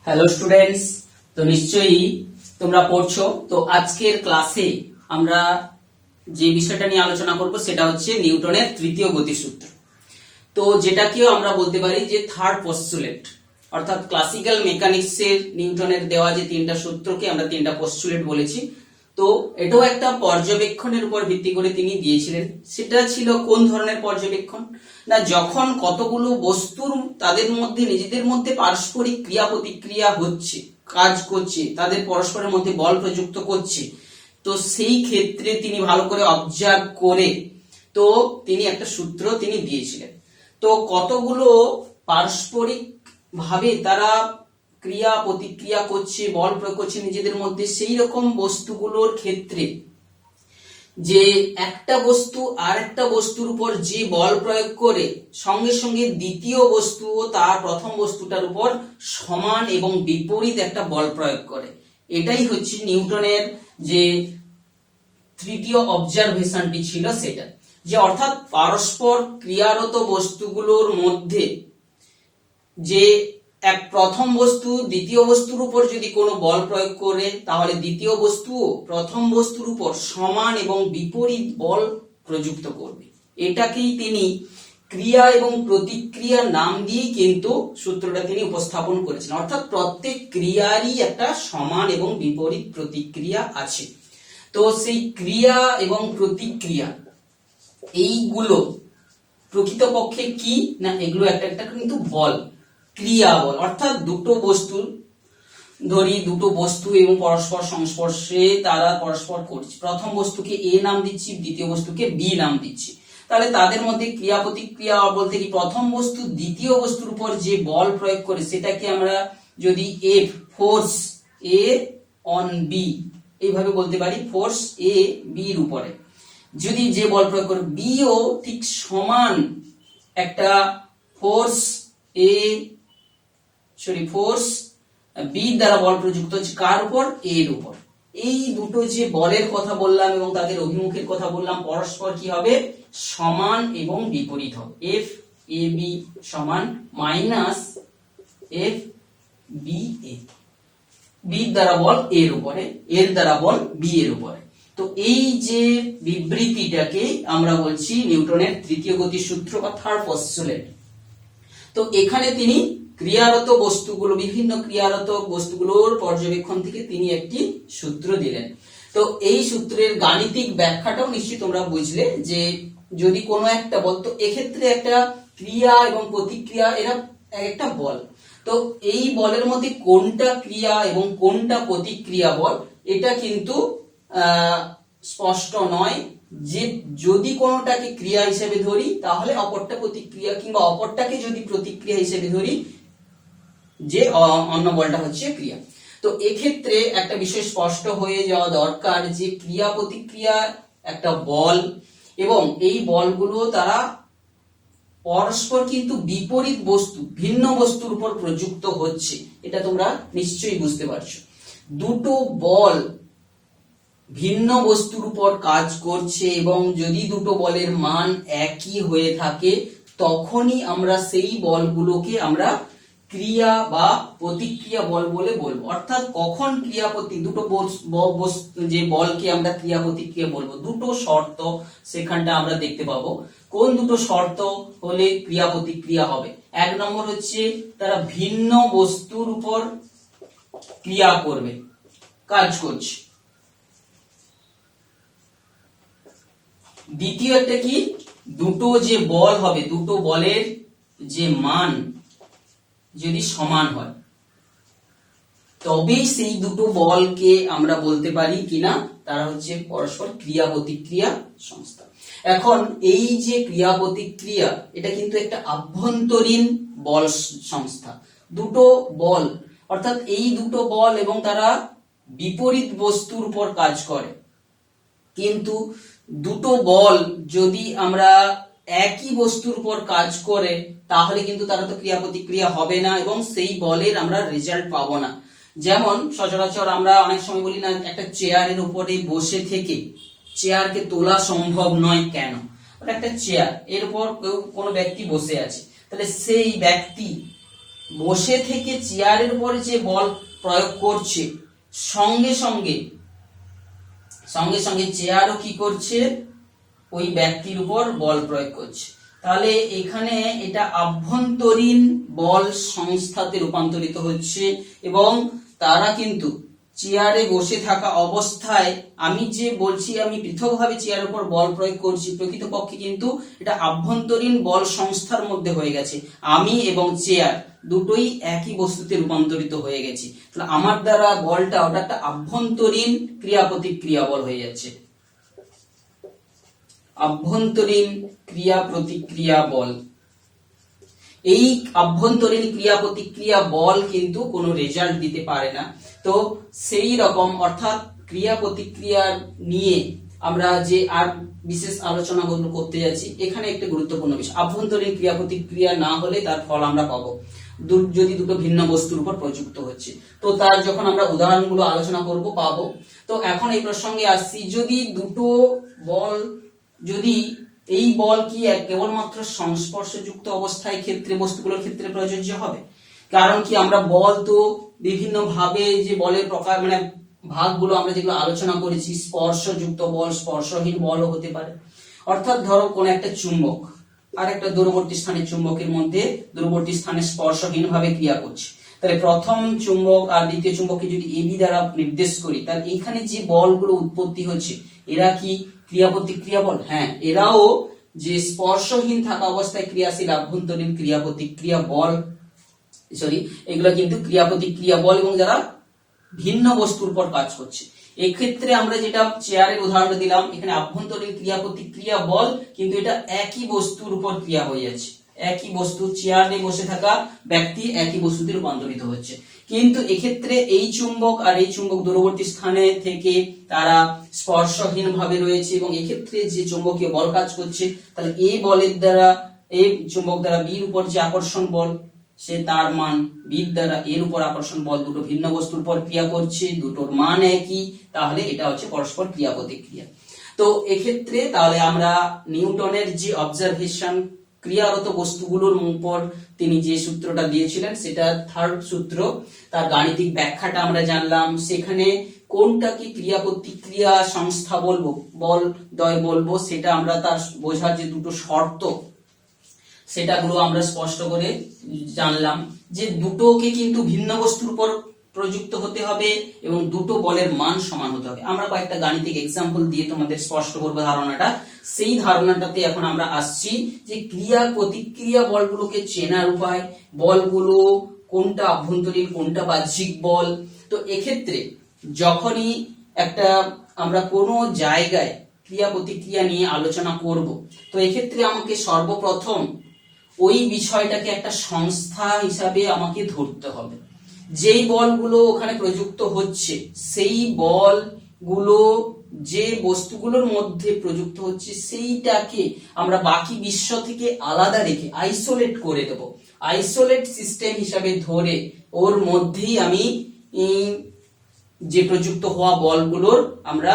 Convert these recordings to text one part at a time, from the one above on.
Hello students, তো নিশ্চয়ই তোমরা পড়ছো। তো আজকের ক্লাসে আমরা যে বিষয়টা নিয়ে আলোচনা করব সেটা হচ্ছে নিউটনের তৃতীয় গতিসূত্র। তো যেটাকেও আমরা বলতে পারি যে থার্ড পস্টুলেট, অর্থাৎ ক্লাসিক্যাল মেকানিক্সের নিউটনের দেওয়া যে তিনটা সূত্রকে আমরা তিনটা পস্টুলেট বলেছি। তো এটাও একটা পর্যবেক্ষণের উপর ভিত্তি করে তিনি দিয়েছিলেন। সেটা ছিল কোন ধরনের পর্যবেক্ষণ? না, যখন কতগুলো বস্তুর তাদের মধ্যে নিজেদের মধ্যে পারস্পরিক ক্রিয়া প্রতিক্রিয়া হচ্ছে, কাজ করছে, তাদের পরস্পরের মধ্যে বল প্রযুক্ত করছে, তো সেই ক্ষেত্রে তিনি ভালো করে অবজার্ভ করে তো তিনি একটা সূত্র তিনি দিয়েছিলেন। তো কতগুলো পারস্পরিক ভাবে তারা ক্রিয়া প্রতিক্রিয়া করছে, বল প্রয়োগ করছে নিজেদের মধ্যে, সেই রকম বস্তুগুলোর ক্ষেত্রে যে একটা বস্তু আর একটা বস্তুর উপর যে বল প্রয়োগ করে সঙ্গে সঙ্গে দ্বিতীয় বস্তুও তার প্রথম বস্তুটার উপর সমান এবং বিপরীত একটা বল প্রয়োগ করে, এটাই হচ্ছে নিউটনের যে তৃতীয় অবজারভেশনটি ছিল সেটা। যে অর্থাৎ পারস্পর ক্রিয়ারত বস্তুগুলোর মধ্যে যে এক প্রথম বস্তু দ্বিতীয় বস্তুর উপর যদি কোনো বল প্রয়োগ করে, তাহলে দ্বিতীয় বস্তুও প্রথম বস্তুর উপর সমান এবং বিপরীত বল প্রযুক্ত করবে। এটাকেই তিনি ক্রিয়া এবং প্রতিক্রিয়া নাম দিয়ে কিন্তু সূত্রটা তিনি উপস্থাপন করেছেন। অর্থাৎ প্রত্যেক ক্রিয়ারই একটা সমান এবং বিপরীত প্রতিক্রিয়া আছে। তো সেই ক্রিয়া এবং প্রতিক্রিয়া এইগুলো প্রকৃতপক্ষে কি না, এগুলো একটা একটা কিন্তু বল, ক্রিয়া বল। অর্থাৎ দুটো বস্তু ধরি, দুটো বস্তু এবং পরস্পর সংস্পর্শে তারা পরস্পর করছে। প্রথম বস্তুকে এ নাম দিচ্ছি, দ্বিতীয় বস্তুকে বি নাম দিচ্ছি। তাহলে তাদের মধ্যে ক্রিয়া প্রতিক্রিয়া বলতে কি, প্রথম বস্তু দ্বিতীয় বস্তুর উপর যে বল প্রয়োগ করে সেটাকে আমরা যদি F, force A on B, এইভাবে বলতে পারি। ফোর্স এ বি এর উপরে যদি যে বল প্রয়োগ করে, বি ও ঠিক সমান একটা ফোর্স বি দ্বারা বল প্রযুক্ত হচ্ছে কার উপর? এ এর উপর। এই দুটো যে বলের কথা বললাম এবং তাদের অভিমুখের কথা বললাম, পরস্পর কি হবে? সমান এবং বিপরীত হবে। এফ এ বি সমান minus F B A, B দ্বারা বল এর উপরে, এর দ্বারা বল বি এর উপরে। তো এই যে বিবৃতিটাকে আমরা বলছি নিউটনের তৃতীয় গতিসূত্র বা থার্ড পস্টুলেট। তো এখানে তিনি ক্রিয়ারত বস্তুগুলো, বিভিন্ন ক্রিয়ারত বস্তুগুলোর পর্যবেক্ষণ থেকে তিনি একটি সূত্র দিলেন। তো এই সূত্রের গাণিতিক ব্যাখ্যাটাও নিশ্চয়ই তোমরা বুঝলে, যে যদি কোনো একটা বল, তো এক্ষেত্রে একটা ক্রিয়া এবং প্রতিক্রিয়া এরা একটা বল। তো এই বলের মধ্যে কোনটা ক্রিয়া এবং কোনটা প্রতিক্রিয়া বল, এটা কিন্তু স্পষ্ট নয়। যে যদি কোনোটাকে ক্রিয়া হিসেবে ধরি তাহলে অপরটা প্রতিক্রিয়া, কিংবা অপরটাকে যদি প্রতিক্রিয়া হিসেবে ধরি যে অন্য বলটা হচ্ছে ক্রিয়া। তো এক্ষেত্রে একটা বিষয় স্পষ্ট হয়ে যাওয়া দরকার যে ক্রিয়া প্রতিক্রিয়া একটা বল, এবং এই বলগুলো তারা পরস্পর কিন্তু বিপরীত বস্তু, ভিন্ন বস্তুর উপর প্রযুক্ত হচ্ছে, এটা তোমরা নিশ্চয়ই বুঝতে পারছো। দুটো বল ভিন্ন বস্তুর উপর কাজ করছে এবং যদি দুটো বলের মান একই হয়ে থাকে তখনই আমরা সেই বলগুলোকে আমরা ক্রিয়া বা প্রতিক্রিয়া বল বলে বলবো। অর্থাৎ কখন ক্রিয়া দুটো যে বলকে আমরা ক্রিয়া প্রতিক্রিয়া বলবো, দুটো শর্ত সেখানটা আমরা দেখতে পাবো। কোন দুটো শর্ত হলে ক্রিয়া প্রতিক্রিয়া হবে? এক নম্বর হচ্ছে তারা ভিন্ন বস্তুর উপর ক্রিয়া করবে, কাজ করছে। দ্বিতীয় একটা কি, দুটো যে বল হবে, দুটো বলের যে মান যদি সমান হয় তবেই সেই দুটো বলকে আমরা বলতে পারি কিনা তারা হচ্ছে পরস্পর ক্রিয়া প্রতিক্রিয়া সংস্থা। এখন এই যে ক্রিয়া প্রতিক্রিয়া, এটা কিন্তু একটা আভ্যন্তরীণ বল সংস্থা। দুটো বল, অর্থাৎ এই দুটো বল এবং তারা বিপরীত বস্তুর উপর কাজ করে। কিন্তু দুটো বল যদি আমরা একই বস্তুর উপর কাজ করে তাহলে কিন্তু তারা তো ক্রিয়া প্রতিক্রিয়া হবে না এবং সেই বলের আমরা রেজাল্ট পাবো না। যেমন সচরাচর আমরা অনেক সময় বলি না, একটা চেয়ারের উপরে বসে থেকে চেয়ারকে তোলা সম্ভব নয়। কেন? একটা চেয়ার, এর উপর কোনো ব্যক্তি বসে আছে, তাহলে সেই ব্যক্তি বসে থেকে চেয়ারের উপর যে বল প্রয়োগ করছে সঙ্গে সঙ্গে চেয়ারও কি করছে, ওই ব্যক্তির উপর বল প্রয়োগ করছে। তাহলে এখানে এটা আভ্যন্তরীণ বল সংস্থাতে রূপান্তরিত হচ্ছে এবং তারা কিন্তু চেয়ারে বসে থাকা অবস্থায়, আমি যে বলছি আমি পৃথকভাবে চেয়ারের উপর বল প্রয়োগ করছি, প্রকৃতপক্ষে কিন্তু এটা আভ্যন্তরীণ বল সংস্থার মধ্যে হয়ে গেছে। আমি এবং চেয়ার দুটোই একই বস্তুতে রূপান্তরিত হয়ে গেছে। তাহলে আমার দ্বারা বলটা ওটা একটা আভ্যন্তরীণ ক্রিয়া প্রতিক্রিয়া বল হয়ে যাচ্ছে, আভ্যন্তরীণ ক্রিয়া প্রতিক্রিয়া বল। এই আভ্যন্তরীণ ক্রিয়া প্রতিক্রিয়া বল কিন্তু কোনো রেজাল্ট দিতে পারে না। তো সেই রকম অর্থাৎ ক্রিয়া প্রতিক্রিয়া নিয়ে আমরা যে আর বিশেষ আলোচনা করতে যাচ্ছি, এখানে একটা গুরুত্বপূর্ণ বিষয়, আভ্যন্তরীণ ক্রিয়া প্রতিক্রিয়া না হলে তার ফল আমরা পাবো যদি দুটো ভিন্ন বস্তুর উপর প্রযুক্ত হচ্ছে। তো তার যখন আমরা উদাহরণগুলো আলোচনা করব পাবো। তো এখন এই প্রসঙ্গে আসছি, যদি দুটো বল, যদি এই বল কি কেবলমাত্র সংস্পর্শযুক্ত অবস্থায় ক্ষেত্রে বস্তুগুলোর ক্ষেত্রে প্রযোজ্য হবে? কারণ কি আমরা বল তো বিভিন্ন ভাবে যে বলের প্রকার মানে ভাগগুলো আমরা যেগুলো আলোচনা করেছি, স্পর্শযুক্ত বল, স্পর্শহীন বলও হতে পারে। অর্থাৎ ধরো কোন একটা চুম্বক আর একটা দূরবর্তী স্থানের চুম্বকের মধ্যে দূরবর্তী স্থানে স্পর্শহীন ভাবে ক্রিয়া করছে, তাহলে প্রথম চুম্বক আর দ্বিতীয় চুম্বককে যদি এবি দ্বারা নির্দেশ করি, তাহলে এইখানে যে বলগুলো উৎপত্তি হচ্ছে এরা কি ক্রিয়া প্রতিক্রিয়া বল? হ্যাঁ, এরাও যে স্পর্শহীন থাকা অবস্থায় ক্রিয়াশীল আভ্যন্তরীণ ক্রিয়া প্রতিক্রিয়া বল, এগুলো কিন্তু ক্রিয়া প্রতিক্রিয়া বল এবং যারা ভিন্ন বস্তুর উপর কাজ করছে। এক্ষেত্রে আমরা যেটা চেয়ারের উদাহরণটা দিলাম, এখানে আভ্যন্তরীণ ক্রিয়া প্রতিক্রিয়া বল, কিন্তু এটা একই বস্তুর উপর ক্রিয়া হয়ে যাচ্ছে, একই বস্তু, চেয়ারে বসে থাকা ব্যক্তি একই বস্তুতে রূপান্তরিত হচ্ছে। কিন্তু এক্ষেত্রে এই চুম্বক আর এই চুম্বক দূরবর্তী স্থানে থেকে তারা স্পর্শহীন ভাবে রয়েছে এবং এক্ষেত্রে যে চুম্বকীয় বল কাজ করছে, তাহলে এই বলের দ্বারা, এই চুম্বক দ্বারা বির উপর যে আকর্ষণ বল, সে তার মান বির দ্বারা এর উপর আকর্ষণ বল, দুটো ভিন্ন বস্তুর উপর ক্রিয়া করছে, দুটোর মান একই, তাহলে এটা হচ্ছে পরস্পর ক্রিয়া প্রতিক্রিয়া। তো এক্ষেত্রে তাহলে আমরা নিউটনের যে অবজারভেশন, ক্রিয়ারত বস্তুগুলোর উপর তিনি যে সূত্রটা দিয়েছিলেন সেটা থার্ড সূত্র, তার গাণিতিক ব্যাখ্যাটা আমরা জানলাম। সেখানে কোনটা কি ক্রিয়া প্রতিক্রিয়া সংস্থা বলবো, বল দ্বয় বলবো, সেটা আমরা তার বোঝার যে দুটো শর্ত সেটাগুলো আমরা স্পষ্ট করে জানলাম, যে দুটোকে কিন্তু ভিন্ন বস্তুর উপর প্রযুক্ত হতে হবে এবং দুটো বলের মান সমান হতে হবে। আমরা কয়েকটা গাণিতিক এক্সাম্পল দিয়ে তোমাদের স্পষ্ট করবো ধারণাটা। সেই ধারণাটাতে এখন আমরা আসছি যে ক্রিয়া প্রতিক্রিয়া বলগুলোকে চেনার উপায়, বলগুলো কোনটা আভ্যন্তরীণ কোনটা বাহ্যিক বল। তো এক্ষেত্রে যখনই একটা আমরা কোনো জায়গায় ক্রিয়া প্রতিক্রিয়া নিয়ে আলোচনা করব, তো এক্ষেত্রে আমাকে সর্বপ্রথম ওই বিষয়টাকে একটা সংস্থা হিসাবে আমাকে ধরতে হবে। যেই বলগুলো ওখানে প্রযুক্ত হচ্ছে, সেই বলগুলো যে বস্তুগুলোর মধ্যে প্রযুক্ত হচ্ছে সেইটাকে আমরা বাকি বিশ্ব থেকে আলাদা রেখে আইসোলেট করে দেব, আইসোলেট সিস্টেম হিসাবে ধরে ওর মধ্যেই আমি যে প্রযুক্ত হওয়া বলগুলোর আমরা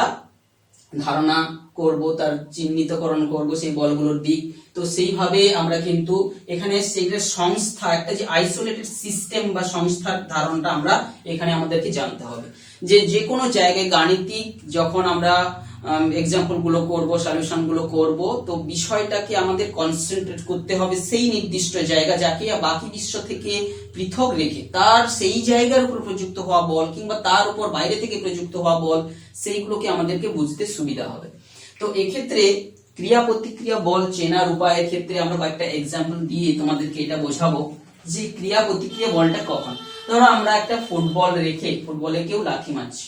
ধারণা করব, তার চিহ্নিতকরণ করব সেই বলগুলোর দিক। তো সেইভাবে আমরা কিন্তু এখানে সেইটা সংস্থা, একটা যে আইসোলেটেড সিস্টেম বা সংস্থার ধারণাটা আমরা এখানে আমাদেরকে জানতে হবে। যে কোনো জায়গায় গাণিতিক যখন আমরা এক্সাম্পল গুলো করব, সলিউশন গুলো করব, তো বিষয়টাকে আমাদের কনসেন্ট্রেট করতে হবে সেই নির্দিষ্ট জায়গা, যাকে বাকি বিশ্ব থেকে পৃথক রেখে তার সেই জায়গার উপর প্রযুক্ত হওয়া বল কিংবা তার উপর বাইরে থেকে প্রযুক্ত হওয়া বল, সেইগুলোকে আমাদেরকে বুঝতে সুবিধা হবে। তো এক্ষেত্রে ক্রিয়া প্রতিক্রিয়া বল চেনার উপায়ের ক্ষেত্রে আমরা কয়েকটা এক্সাম্পল দিয়ে তোমাদেরকে এটা বোঝাবো যে ক্রিয়া প্রতিক্রিয়া বলটা কখন। ধরো আমরা একটা ফুটবল রেখে ফুটবলে কেউ লাথি মারছে,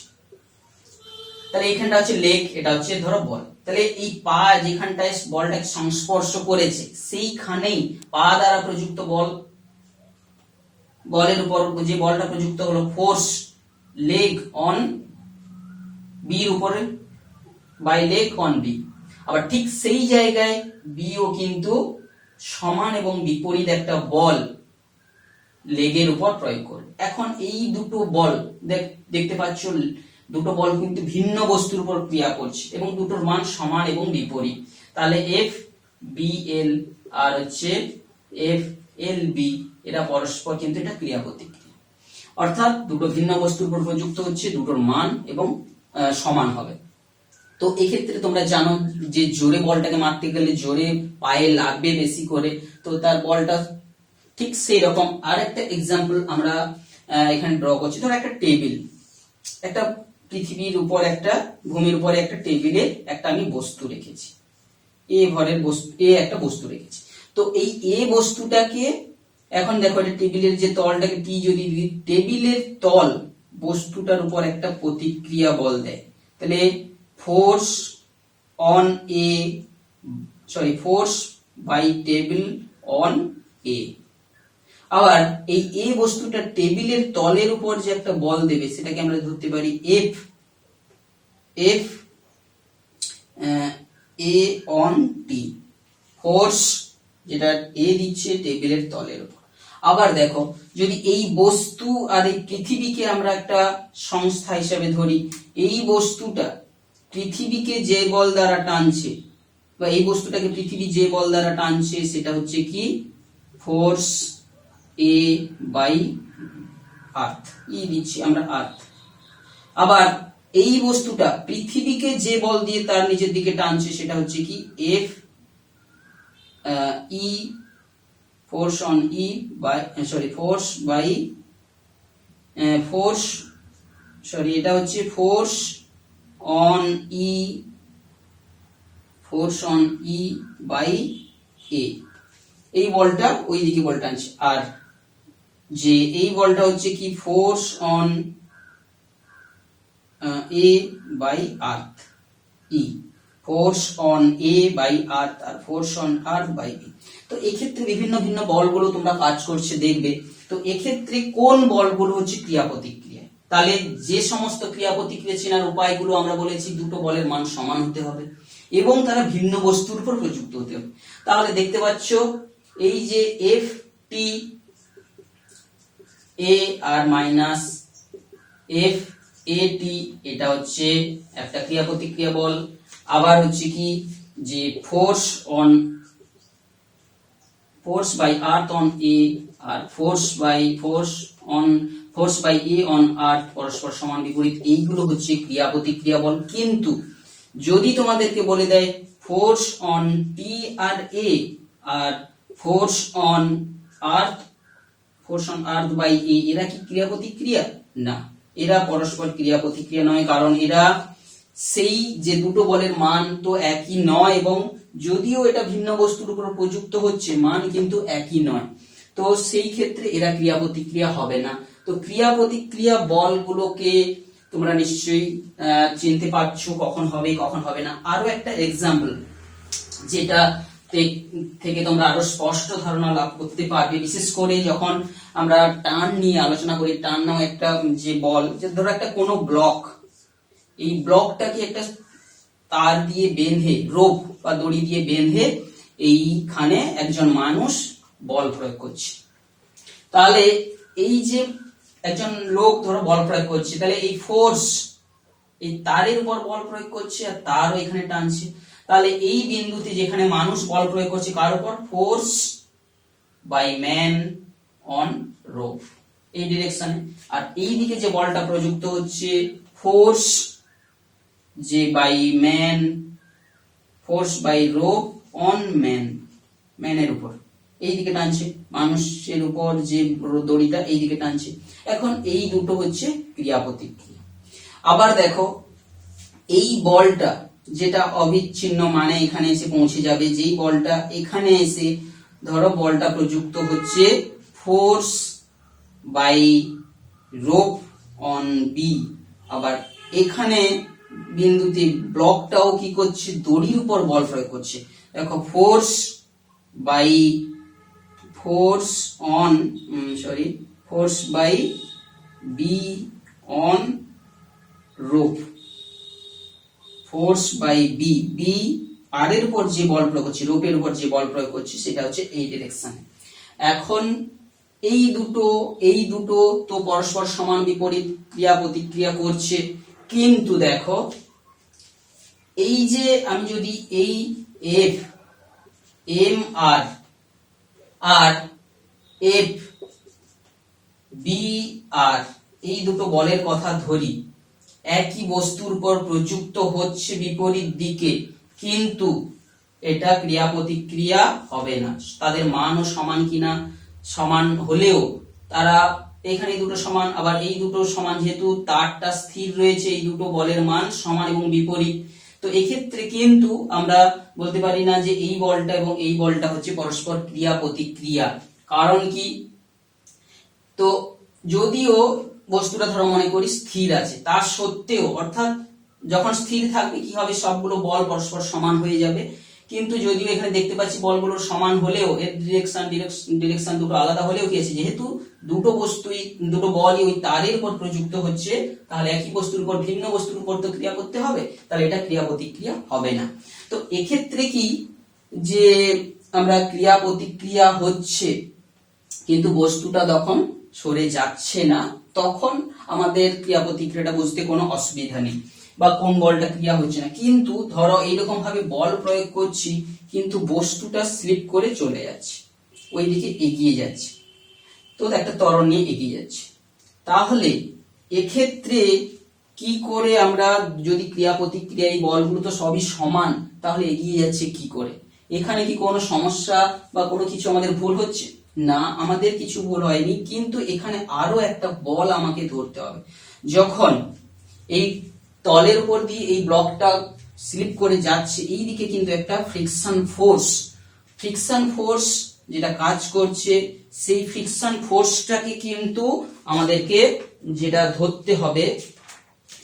তাহলে এইখানটা হচ্ছে লেগ, এটা হচ্ছে ধরো বল। তাহলে এই পা যেখানটায় বলটাকে সংস্পর্শ করেছে সেইখানেই পা দ্বারা প্রযুক্ত বল, বলের উপর যে বলটা প্রযুক্ত হলো ফোর্স লেগ অন বির উপরে বাই লেগ অন বি। আবার ঠিক সেই জায়গায় বিও কিন্তু সমান এবং বিপরীত একটা বল লেগের উপর প্রয়োগ করবে। এখন এই দুটো বল দেখতে পাচ্ছ, দুটো বল কিন্তু ভিন্ন বস্তুর উপর ক্রিয়া করছে এবং দুটোর মান সমান এবং বিপরীত। তাহলে এফ বি এল আর হচ্ছে এফ এল বি, এরা পরস্পর কিন্তু এটা ক্রিয়া প্রতিক্রিয়া, অর্থাৎ দুটো ভিন্ন বস্তুর উপর প্রযুক্ত হচ্ছে, দুটোর মান এবং সমান হবে। তো এক্ষেত্রে তোমরা জানো যে জোরে বলটাকে মারতে গেলে জোরে পায়ে লাগবে বেশি করে, তো তার বলটা ঠিক সেই রকম। আর একটা এক্সাম্পল আমরা এখানে ড্র করছি, ধরো একটা টেবিল, একটা পৃথিবীর উপর একটা ভূমির উপরে একটা টেবিলে একটা আমি বস্তু রেখেছি, এ ভরের বস্তু, এ একটা বস্তু রেখেছি। তো এই এ বস্তুটাকে এখন দেখো এটা টেবিলের যে তলটাকে টি যদি টেবিলের তল বস্তুটার উপর একটা প্রতিক্রিয়া বল দেয়, তাহলে force on A force by table on A. আবার এই এ বস্তুটা টেবিলের তলের উপর যে একটা বল দেবে সেটাকে আমরা ধরতে পারি F, F A on T, force যেটা এ দিচ্ছে টেবিলের তলের উপর। আবার দেখো যদি এই বস্তু আর এই পৃথিবীকে আমরা একটা সংস্থা হিসেবে ধরি, এই বস্তুটা পৃথিবীকে যে বল দ্বারা টানছে, বা এই বস্তুটাকে পৃথিবী যে বল দ্বারা টানছে সেটা হচ্ছে কি ফোর্স এ বাই আর্থ, ই দিচ্ছি আমরা আর্থ। আবার এই বস্তুটা পৃথিবীকে যে বল দিয়ে তার নিজের দিকে টানছে সেটা হচ্ছে কি F E, force on E by force by force, এটা হচ্ছে force on E, force on E by A. এই বলটা ওই দিকে বল টানছে, আর যে এই বলটা হচ্ছে কি force on A by earth, ই, force on A by earth আর force on earth by B. তো এক্ষেত্রে বিভিন্ন ভিন্ন বলগুলো তোমরা কাজ করছে দেখবে। তো এক্ষেত্রে কোন বলগুলো হচ্ছে ক্রিয়া প্রতিক্রিয়া, তাহলে যে সমস্ত ক্রিয়া প্রতিক্রিয়া চেনার উপায়গুলো আমরা বলেছি, দুটো বলের মান সমান হতে হবে এবং তারা ভিন্ন বস্তুর উপর প্রযুক্ত হতে হবে। তাহলে দেখতে পাচ্ছ এই যে এফ টি এ আর মাইনাস এফ এ টি, এটা হচ্ছে একটা ক্রিয়া প্রতিক্রিয়া বল। আবার হচ্ছে কি যে force by earth on A আর force by A on earth পরস্পর সমান বিপরীত, এইগুলো হচ্ছে ক্রিয়া প্রতিক্রিয়া বল। কিন্তু যদি তোমাদেরকে বলে দেয় ফোর্স অন টি আর এ আর force on earth by A, এরা কি ক্রিয়া প্রতিক্রিয়া? না, এরা পরস্পর ক্রিয়া প্রতিক্রিয়া নয়, কারণ এরা সেই যে দুটো বলের মান তো একই নয়, এবং যদিও এটা ভিন্ন বস্তুর উপর প্রযুক্ত হচ্ছে মান কিন্তু একই নয়, তো সেই ক্ষেত্রে এরা ক্রিয়া প্রতিক্রিয়া হবে না। তো ক্রিয়া প্রতিক্রিয়া বলগুলোকে তোমরা নিশ্চয়ই চিনতে পারছো কখন হবে কখন হবে না। আরো একটা এক্সাম্পল যেটা থেকে তোমরা আরো স্পষ্ট ধারণা লাভ করতে পারবে, বিশেষ করে যখন আমরা টান নিয়ে আলোচনা করি। টান নাও একটা যে বল, যে ধরো একটা কোনো ব্লক, এই ব্লকটাকে একটা তার দিয়ে বেঁধে, রোপ বা দড়ি দিয়ে বেঁধে এইখানে একজন মানুষ বল প্রয়োগ করছে। তাহলে এই যে একজন লোক ধরো বল প্রয়োগ করছে, তাহলে এই ফোর্স এই তারের উপর বল প্রয়োগ করছে আর তারও এখানে টানছে। তাহলে এই বিন্দুতে যেখানে মানুষ বল প্রয়োগ করছে কার উপর? Force by man on rope, এই ডিরেকশনে। আর এই দিকে যে বলটা প্রযুক্ত হচ্ছে ফোর্স যে by man, force by rope on ম্যানের উপর, এই দিকে টানছে, মানুষের উপর যে দড়িটা এই দিকে টানছে। এখন এই দুটো হচ্ছে ক্রিয়া প্রতিক্রিয়া। আবার দেখো এই বলটা যেটা অবিচ্ছিন্ন মানে এখানে এসে পৌঁছে যাবে, যেই বলটা এখানে এসে ধরো বলটা প্রযুক্ত হচ্ছে force by rope on B, আবার এখানে বিন্দুতে ব্লকটাও কি করছে? দড়ির উপর বল প্রয়োগ করছে। দেখো force by B on rope, force by B আর এর উপর যে বল প্রয়োগ করছে, রোপের উপর যে বল প্রয়োগ করছে সেটা হচ্ছে এই ডিরেকশনে। এখন এই দুটো তো পরস্পর সমান বিপরীত ক্রিয়া প্রতিক্রিয়া করছে, কিন্তু দেখো এই যে আমি যদি এই F M R F B আর এই দুটো বলের কথা ধরি, একই বস্তুর উপর প্রযুক্ত হচ্ছে বিপরীত দিকে, কিন্তু এটা ক্রিয়া প্রতিক্রিয়া হবে না। তাদের মানও সমান কিনা, সমান হলেও তারা এখানে দুটো সমান, আবার এই দুটো সমান, যেহেতু তারটা স্থির রয়েছে, এই দুটো বলের মান সমান এবং বিপরীত। তো এক্ষেত্রে কিন্তু আমরা বলতে পারি না যে এই বলটা এবং এই বলটা হচ্ছে পরস্পর ক্রিয়া প্রতিক্রিয়া। কারণ কি, তো যদিও বস্তুটা ধরো মনে করি স্থির আছে, তা সত্ত্বেও অর্থাৎ যখন স্থির থাকবে কি হবে, সবগুলো বল পরস্পর সমান হয়ে যাবে। কিন্তু যদিও এখানে দেখতে পাচ্ছি বলগুলো সমান হলেও এর ডিরেকশন দুটো আলাদা হলেও কি আছে, যেহেতু দুটো বলই ওই তারের উপর প্রযুক্ত হচ্ছে, তাহলে একই বস্তুর উপর ভিন্ন বস্তুর উপর তো ক্রিয়া করতে হবে, তাহলে এটা ক্রিয়া প্রতিক্রিয়া হবে না। তো এক্ষেত্রে কি, যে আমরা ক্রিয়া প্রতিক্রিয়া হচ্ছে কিন্তু বস্তুটা তখন সরে যাচ্ছে না, তখন আমাদের ক্রিয়া প্রতিক্রিয়াটা বুঝতে কোনো অসুবিধা নেই, বা কোন বলটা ক্রিয়া হচ্ছে না। কিন্তু ধরো এইরকম ভাবে বল প্রয়োগ করছি কিন্তু বস্তুটা স্লিপ করে চলে যাচ্ছে, ওইদিকে এগিয়ে যাচ্ছে, তো একটা ত্বরণ নিয়ে এগিয়ে যাচ্ছে, তাহলে এক্ষেত্রে কি করে আমরা, যদি ক্রিয়া প্রতিক্রিয়া এই বলগুলো তো সবই সমান, তাহলে এগিয়ে যাচ্ছে কি করে? এখানে কি কোনো সমস্যা বা কোনো কিছু আমাদের ভুল হচ্ছে? না, আমাদের কিছু ভুল হয়নি, কিন্তু এখানে আরো একটা বল আমাকে ধরতে হবে। যখন এই তলের উপর দিয়ে এই ব্লকটা স্লিপ করে যাচ্ছে, এই দিকে কিন্তু একটা ফ্রিকশন ফোর্স যেটা কাজ করছে, সেই ফ্রিকশন ফোর্সটাকে কিন্তু আমাদেরকে যেটা ধরতে হবে,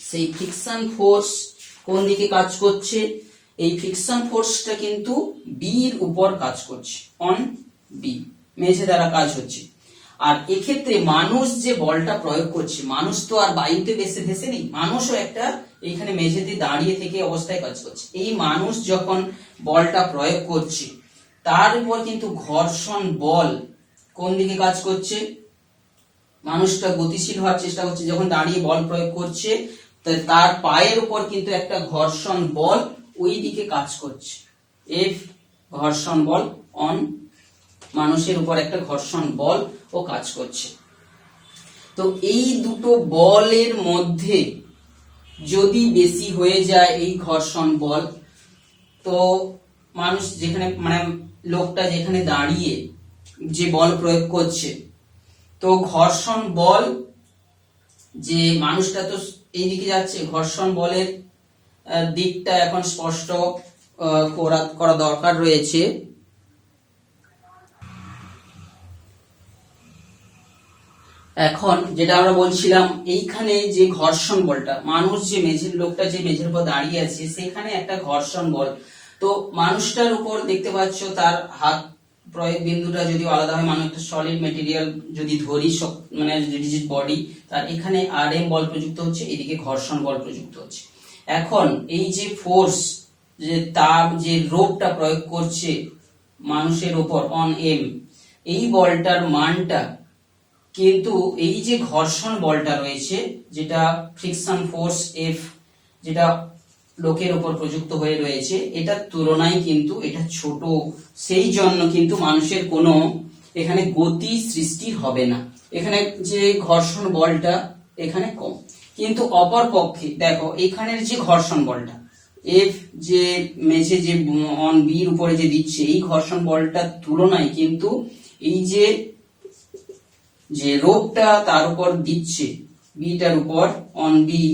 সেই ফ্রিকশন ফোর্স কোন দিকে কাজ করছে, এই ফ্রিকশন ফোর্সটা কিন্তু বির উপর কাজ করছে, অন বি, মেঝে দ্বারা কাজ হচ্ছে। আর এক্ষেত্রে মানুষ যে বলটা প্রয়োগ করছে, মানুষ তো আর বায়ুতে ভেসে নেই, মানুষও একটা এখানে মেঝেতে দাঁড়িয়ে থেকে অবস্থায় কাজ করছে। এই মানুষ যখন বলটা প্রয়োগ করছে, তার উপর কিন্তু ঘর্ষণ বল কোন দিকে কাজ করছে, মানুষটা গতিশীল হওয়ার চেষ্টা করছে, যখন দাঁড়িয়ে বল প্রয়োগ করছে তার পায়ের উপর কিন্তু একটা ঘর্ষণ বল ওই দিকে কাজ করছে, এফ ঘর্ষণ বল অন মানুষের উপর একটা ঘর্ষণ বল ও কাজ করছে। তো এই দুটো বলের মধ্যে যদি বেশি হয়ে যায় এই ঘর্ষণ বল, তো মানুষ যেখানে মানে লোকটা যেখানে দাঁড়িয়ে যে বল প্রয়োগ করছে, তো ঘর্ষণ বল, যে মানুষটা তো এইদিকে যাচ্ছে, ঘর্ষণ বলের দিকটা এখন স্পষ্ট করা দরকার রয়েছে। এখন যেটা আমরা বলছিলাম, এইখানে যে ঘর্ষণ বলটা, মানুষ যে লোকটা যে মেঝের উপর দাঁড়িয়ে আছে, সেখানে একটা ঘর্ষণ বল, তো মানুষটার উপর দেখতে পাচ্ছ তার হাত প্রয়োগ বিন্দুটা যদিও আলাদা হয়, মানুষ একটা সলিড মেটেরিয়াল যদি ধরি, মানে রিজিড বডি, তার এখানে আরএম বল প্রযুক্ত হচ্ছে, এদিকে ঘর্ষণ বল প্রযুক্ত হচ্ছে। এখন এই যে ফোর্স, যে তার যে রোপটা প্রয়োগ করছে মানুষের উপর অন এম, এই বলটার মানটা কিন্তু এই যে ঘর্ষণ বলটা রয়েছে, যেটা ফ্রিকশন ফোর্স এফ, যেটা লোকের উপর প্রযুক্ত হয়ে রয়েছে, এটার তুলনায় কিন্তু এটা ছোট, সেই জন্য কিন্তু মানুষের কোনো এখানে গতি সৃষ্টি হবে না, এখানে যে ঘর্ষণ বলটা এখানে কম। কিন্তু অপর পক্ষে দেখো, এখানের যে ঘর্ষণ বলটা এফ, যে মেঝে যে অন বির উপরে যে দিচ্ছে, এই ঘর্ষণ বলটার তুলনায় কিন্তু এই যে রোপটা তার উপর দিচ্ছে বিটার উপর অন বি,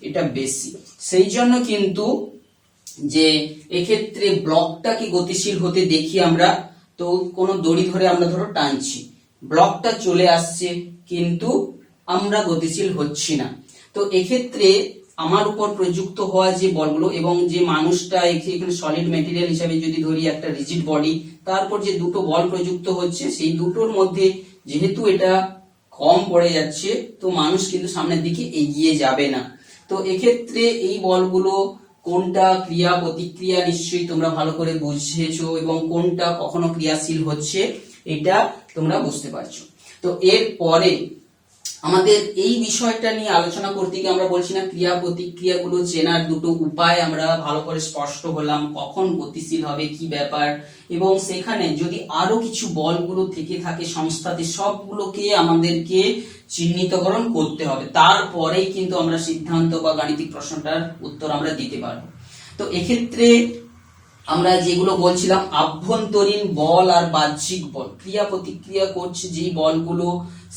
এটা বেশি, সেই জন্য কিন্তু যে এক্ষেত্রে ব্লকটাকে গতিশীল হতে দেখি আমরা, তো কোনো দড়ি ধরে আমরা ধরো টানছি, ব্লকটা চলে আসছে কিন্তু আমরা গতিশীল হচ্ছি না। তো এক্ষেত্রে আমার উপর প্রযুক্ত হওয়া যে বলগুলো এবং যে মানুষটা এখানে সলিড মেটেরিয়াল হিসাবে যদি ধরি একটা রিজিড বডি, তারপর যে দুটো বল প্রযুক্ত হচ্ছে, সেই দুটোর মধ্যে যেহেতু এটা কম পড়ে যাচ্ছে, তো মানুষ কিন্তু সামনের দিকে এগিয়ে যাবে না। তো এক্ষেত্রে এই বলগুলো কোনটা ক্রিয়া প্রতিক্রিয়া নিশ্চয়ই তোমরা ভালো করে বুঝেছো, এবং কোনটা কখনো ক্রিয়াশীল হচ্ছে এটা তোমরা বুঝতে পারছো। তো এর পরে আমাদের এই বিষয়টা নিয়ে আলোচনা করতে গিয়ে আমরা বলছি না ক্রিয়া প্রতিক্রিয়াগুলো চেনার দুটো উপায় আমরা ভালো করে স্পষ্ট হলাম, কখন গতিশীল হবে কি ব্যাপার, এবং সেখানে যদি আরো কিছু বলগুলো থেকে থাকে সংস্থাতে সবগুলোকে আমাদেরকে চিহ্নিতকরণ করতে হবে, তারপরেই কিন্তু আমরা সিদ্ধান্ত বা গাণিতিক প্রশ্নটার উত্তর আমরা দিতে পারবো। তো এক্ষেত্রে আমরা যেগুলো বলছিলাম আভ্যন্তরীণ বল আর বাহ্যিক বল, ক্রিয়া প্রতিক্রিয়া করছে যেই বলগুলো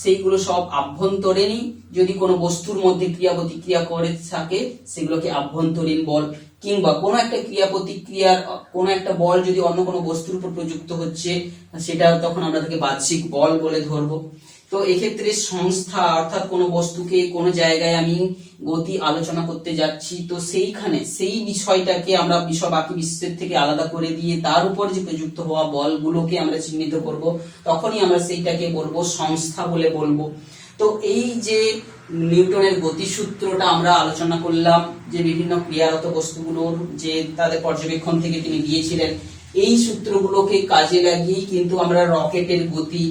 সেইগুলো সব আভ্যন্তরীণই, যদি কোনো বস্তুর মধ্যে ক্রিয়া প্রতিক্রিয়া করে থাকে সেগুলোকে আভ্যন্তরীণ বল, কিংবা কোনো একটা ক্রিয়া প্রতিক্রিয়ার কোনো একটা বল যদি অন্য কোনো বস্তুর উপর প্রযুক্ত হচ্ছে সেটা তখন আমরা তাকে বাহ্যিক বল বলে ধরবো। তো এক্ষেত্রে সংস্থা অর্থাৎ কোনো বস্তুকে কোনো জায়গায় আমি গতি আলোচনা করতে যাচ্ছি, তো সেইখানে সেই বিষয়টাকে আমরা বাকি বিশ্বের থেকে আলাদা করে দিয়ে তার উপর যে প্রযুক্ত হওয়া বলগুলোকে আমরা চিহ্নিত করব, তখনই আমরা সেইটাকে বলবো সংস্থা বলে বলবো। তো এই যে নিউটনের গতিসূত্রটা আমরা আলোচনা করলাম, যে বিভিন্ন ক্রিয়ারত বস্তুগুলোর যে তাদের পর্যবেক্ষণ থেকে তিনি দিয়েছিলেন, এই সূত্রগুলোকে কাজে লাগিয়ে কিন্তু আমরা রকেটের গতি,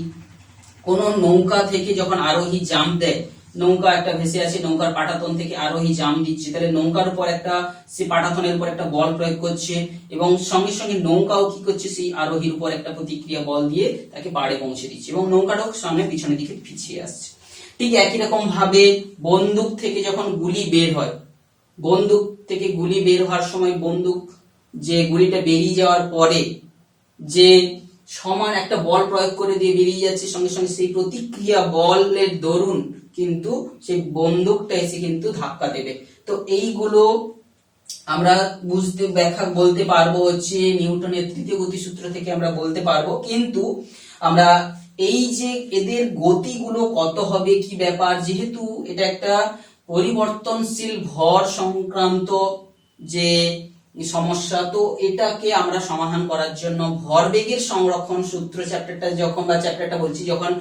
কোন নৌকা থেকে যখন আরোহী জাম্প দেয়, নৌকা একটা ভেসে আছে, নৌকার পাটাতন থেকে আরোহী জাম্প দিচ্ছে, তাহলে নৌকার উপর একটা সে পাটাতনের উপর একটা বল প্রয়োগ করছে এবং সঙ্গে সঙ্গে নৌকাও কি করছে সেই আরোহীর উপর একটা প্রতিক্রিয়া বল দিয়ে তাকে পাড়ে পৌঁছে দিচ্ছে এবং নৌকাটাও সামনে পিছনের দিকে পিছিয়ে আসছে। ঠিক একই রকম ভাবে বন্দুক থেকে যখন গুলি বের হয়, বন্দুক থেকে গুলি বের হওয়ার সময় বন্দুক যে গুলিটা বেরিয়ে যাওয়ার পরে যে সমান একটা বল প্রয়োগ করে দিয়ে বেরিয়ে যাচ্ছে, সঙ্গে সঙ্গে সেই প্রতিক্রিয়া বলের দরুন কিন্তু সেই বন্দুকটা এসে কিন্তু ধাক্কা দেবে। তো এইগুলো আমরা বলতে পারবো হচ্ছে নিউটনের তৃতীয় গতিসূত্র থেকে আমরা বলতে পারবো, কিন্তু আমরা এই যে এদের গতিগুলো কত হবে কি ব্যাপার, যেহেতু এটা একটা পরিবর্তনশীল ভর সংক্রান্ত যে সমস্যা, তো এটাকে আমরা সমাধান করার জন্য ভরবেগের সংরক্ষণ সূত্র চ্যাপ্টারটা যখন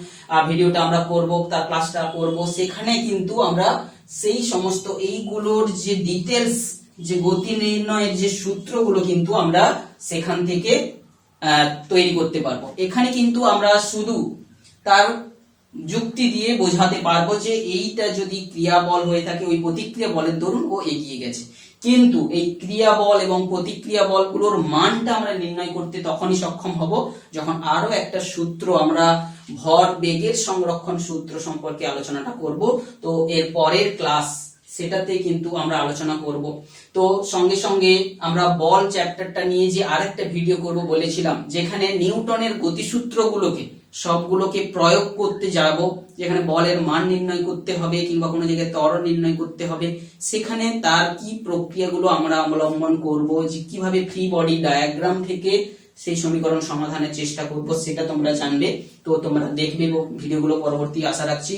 ভিডিওটা আমরা করব, তার ক্লাসটা করব, সেখানে কিন্তু আমরা সেই সমস্ত এইগুলোর যে ডিটেলস, যে গতি নির্ণয়ের যে সূত্রগুলো কিন্তু আমরা সেখান থেকে তৈরি করতে পারবো। এখানে কিন্তু আমরা শুধু তার যুক্তি দিয়ে বোঝাতে পারবো যে এইটা যদি ক্রিয়া বল হয়ে থাকে ওই প্রতিক্রিয়া বলের দরুন ও এগিয়ে গেছে, কিন্তু এই ক্রিয়া বল এবং প্রতিক্রিয়া বলগুলোর মানটা আমরা নির্ণয় করতে তখনই সক্ষম হব যখন আরো একটা সূত্র, আমরা ভর বেগের সংরক্ষণ সূত্র সম্পর্কে আলোচনাটা করব। তো এর পরের ক্লাস সেটাতে কিন্তু আমরা আলোচনা করব। তো সঙ্গে সঙ্গে আমরা বল চ্যাপ্টারটা নিয়ে যে আরেকটা ভিডিও করব বলেছিলাম, যেখানে নিউটনের গতিসূত্রগুলোকে সবগুলোকে প্রয়োগ করতে যাব, যেখানে বলের মান নির্ণয় করতে হবে কিংবা কোনো জায়গায় ত্বরণ নির্ণয় করতে হবে, সেখানে তার কি প্রক্রিয়াগুলো আমরা অবলম্বন করব, যে কিভাবে ফ্রি বডি ডায়াগ্রাম থেকে সেই সমীকরণ সমাধানের চেষ্টা করব, সেটা তোমরা জানবে। তো তোমরা দেখবে ভিডিওগুলো পরবর্তী আশা রাখছি।